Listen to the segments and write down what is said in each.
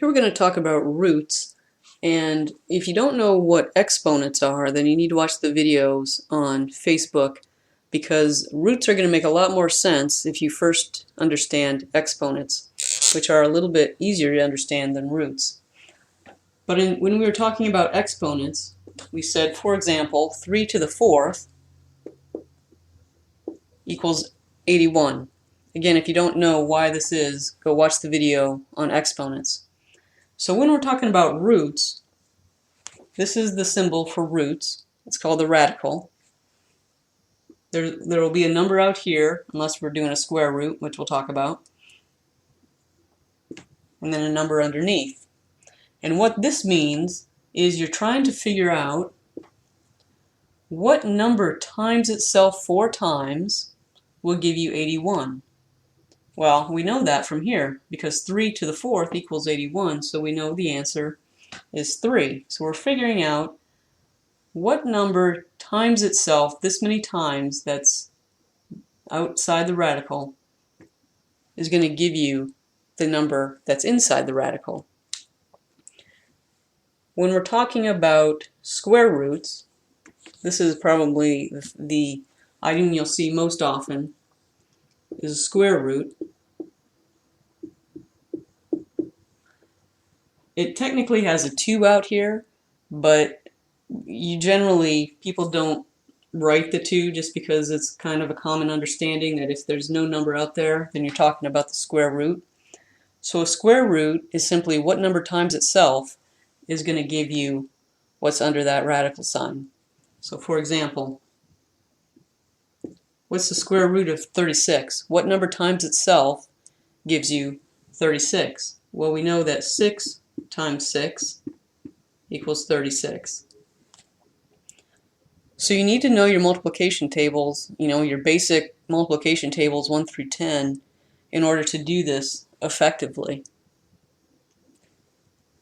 Here we're going to talk about roots, and if you don't know what exponents are, then you need to watch the videos on Facebook, because roots are going to make a lot more sense if you first understand exponents, which are a little bit easier to understand than roots. But when we were talking about exponents, we said, for example, 3 to the 4th equals 81. Again, if you don't know why this is, go watch the video on exponents. So when we're talking about roots, this is the symbol for roots. It's called the radical. There will be a number out here, unless we're doing a square root, which we'll talk about, and then a number underneath. And what this means is you're trying to figure out what number times itself 4 times will give you 81. Well, we know that from here, because 3 to the 4th equals 81, so we know the answer is 3. So we're figuring out what number times itself this many times that's outside the radical is going to give you the number that's inside the radical. When we're talking about square roots, this is probably the item you'll see most often, is a square root. It technically has a 2 out here, but people don't write the 2 just because it's kind of a common understanding that if there's no number out there, then you're talking about the square root. So a square root is simply what number times itself is going to give you what's under that radical sign. So for example, what's the square root of 36? What number times itself gives you 36? Well, we know that 6 times 6 equals 36. So you need to know your multiplication tables, your basic multiplication tables 1 through 10 in order to do this effectively.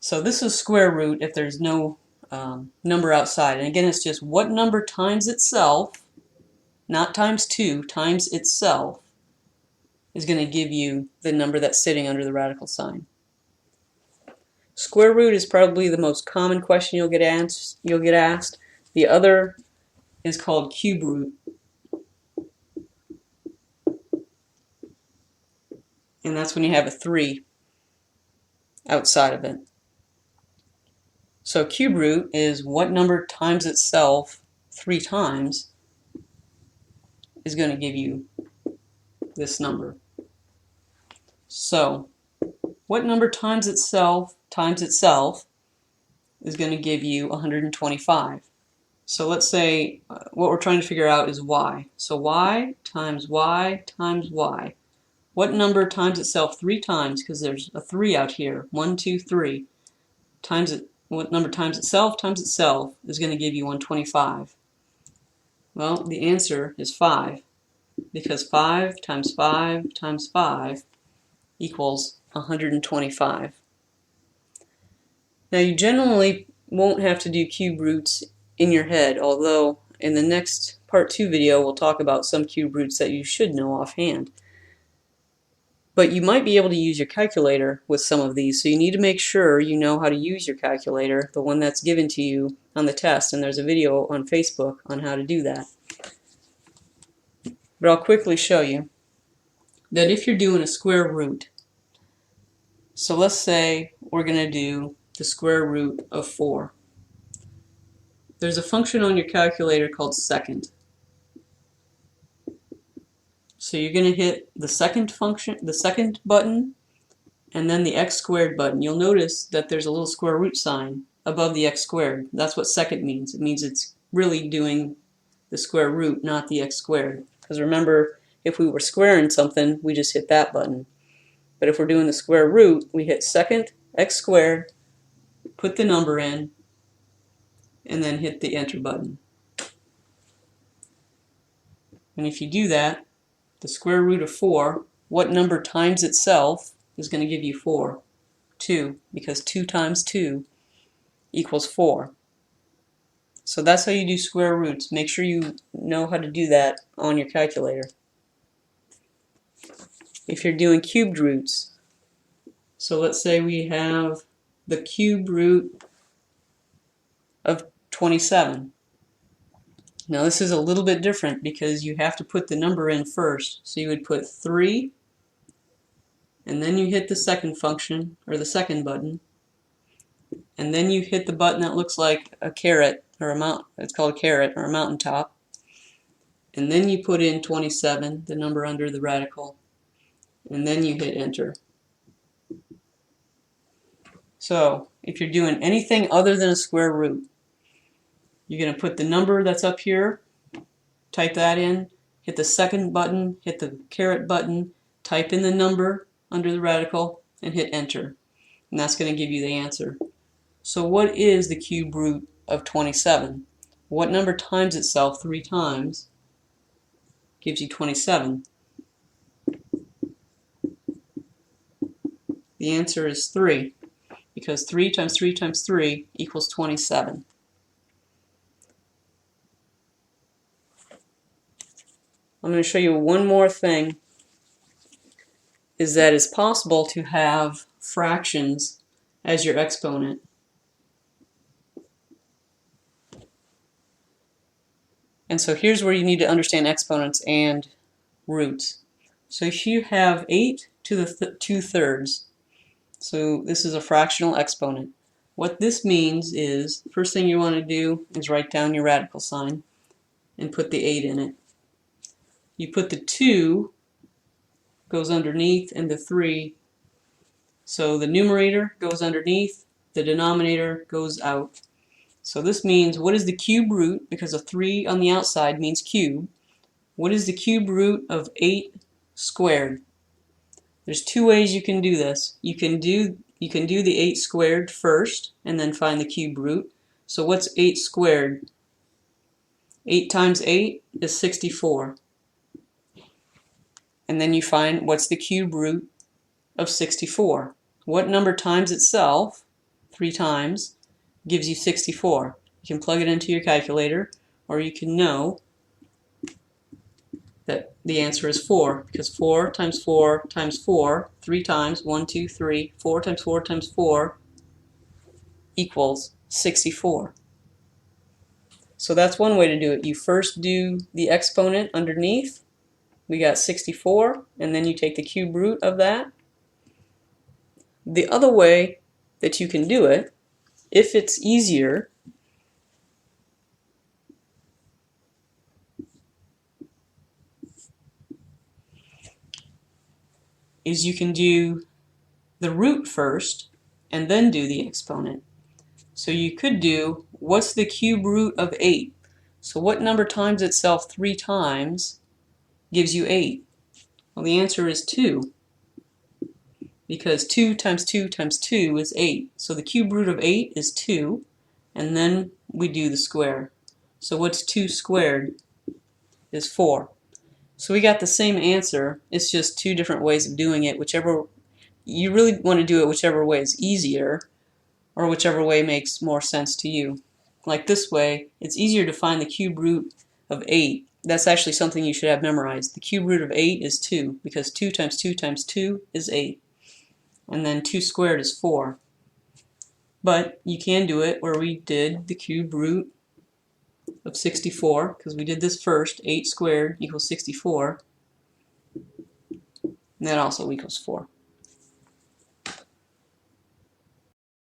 So this is square root if there's no number outside. And again, it's just what number times itself, not times 2, times itself, is going to give you the number that's sitting under the radical sign. Square root is probably the most common question you'll get asked. The other is called cube root. And that's when you have a 3 outside of it. So cube root is what number times itself 3 times is going to give you this number. So what number times itself is going to give you 125. So let's say what we're trying to figure out is y. So y times y times y. What number times itself 3 times, because there's a 3 out here, 1, 2, 3, times it. What number times itself is going to give you 125. Well, the answer is 5, because 5 times 5 times 5 equals 125. Now you generally won't have to do cube roots in your head, although in the next part 2 video we'll talk about some cube roots that you should know offhand. But you might be able to use your calculator with some of these, so you need to make sure you know how to use your calculator, the one that's given to you on the test, and there's a video on Facebook on how to do that. But I'll quickly show you that if you're doing a square root, so let's say we're going to do the square root of 4. There's a function on your calculator called second. So you're going to hit the second button, and then the x squared button. You'll notice that there's a little square root sign above the x squared. That's what second means. It means it's really doing the square root, not the x squared. Because remember, if we were squaring something, we just hit that button. But if we're doing the square root, we hit second, x squared, put the number in, and then hit the enter button. And if you do that, the square root of 4, what number times itself is going to give you 4? 2, because 2 times 2 equals 4. So that's how you do square roots. Make sure you know how to do that on your calculator. If you're doing cubed roots, so let's say we have the cube root of 27. Now this is a little bit different because you have to put the number in first. So you would put 3, and then you hit the second function, or the second button, and then you hit the button that looks like a caret, or a mount. It's called a caret, or a mountaintop. And then you put in 27, the number under the radical, and then you hit enter. So if you're doing anything other than a square root, you're going to put the number that's up here, type that in, hit the second button, hit the caret button, type in the number under the radical, and hit enter. And that's going to give you the answer. So what is the cube root of 27? What number times itself 3 times gives you 27? The answer is 3, because 3 times 3 times 3 equals 27. I'm going to show you one more thing, is that it's possible to have fractions as your exponent. And so here's where you need to understand exponents and roots. So if you have 8 to the 2/3, so this is a fractional exponent. What this means is, first thing you want to do is write down your radical sign and put the 8 in it. You put the 2 goes underneath and the 3, so the numerator goes underneath, the denominator goes out. So this means, what is the cube root, because a 3 on the outside means cube, what is the cube root of 8 squared? There's 2 ways you can do this. You can do the 8 squared first and then find the cube root. So what's 8 squared? 8 times 8 is 64. And then you find what's the cube root of 64. What number times itself 3 times gives you 64. You can plug it into your calculator, or you can know that the answer is 4, because 4 times 4 times 4, 3 times, 1, 2, 3, 4 times 4 times 4 equals 64. So that's one way to do it. You first do the exponent underneath. We got 64, and then you take the cube root of that. The other way that you can do it, if it's easier, is you can do the root first and then do the exponent. So you could do, what's the cube root of 8? So what number times itself 3 times gives you 8? Well, the answer is 2, because 2 times 2 times 2 is 8. So the cube root of 8 is 2, and then we do the square. So what's 2 squared is 4. So we got the same answer, it's just 2 different ways of doing it. Whichever you really want to do it, whichever way is easier, or whichever way makes more sense to you. Like this way, it's easier to find the cube root of 8. That's actually something you should have memorized. The cube root of 8 is 2, because 2 times 2 times 2 is 8. And then 2 squared is 4. But you can do it where we did the cube root of 64, because we did this first. 8 squared equals 64. And that also equals 4.